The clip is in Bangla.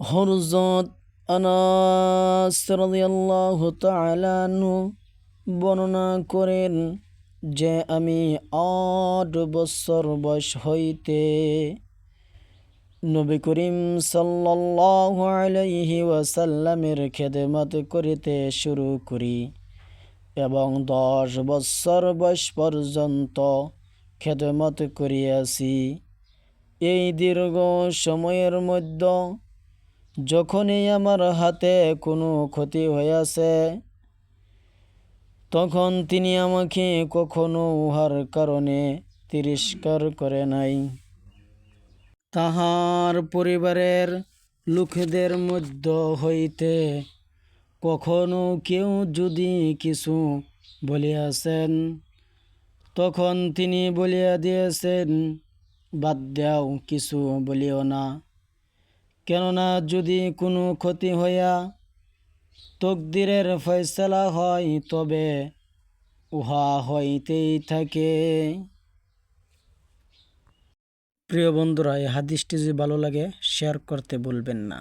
হযরত আনাস রাদিয়াল্লাহু তাআলা আনহু বর্ণনা করেন যে আমি ৮ বছর বয়স হইতে নবী করিম সাল্লাল্লাহু আলাইহি ওয়াসাল্লামের খেদমত করিতে শুরু করি এবং ১০ বছর বয়স পর্যন্ত খেদমত করিয়াছি। এই দীর্ঘ সময়ের মধ্যে যখনই আমার হাতে কোনো ক্ষতি হইয়াছে, তখন তিনি আমাকে কখনো উহার কারণে তিরস্কার করে নাই। তাহার পরিবারের লোকেদের মধ্য হইতে কখনো কেউ যদি কিছু বলিয়াছেন, তখন তিনি বলিয়া দিয়েছেন, বাদ দাও, কিছু বলিও না। কেননা যদি কোনো ক্ষতি হইয়া তকদিরের ফয়সালা হয়, তবে উহা হইতেই থাকে। প্রিয় বন্ধুরা, এই হাদিসটি যদি ভালো লাগে শেয়ার করতে ভুলবেন না।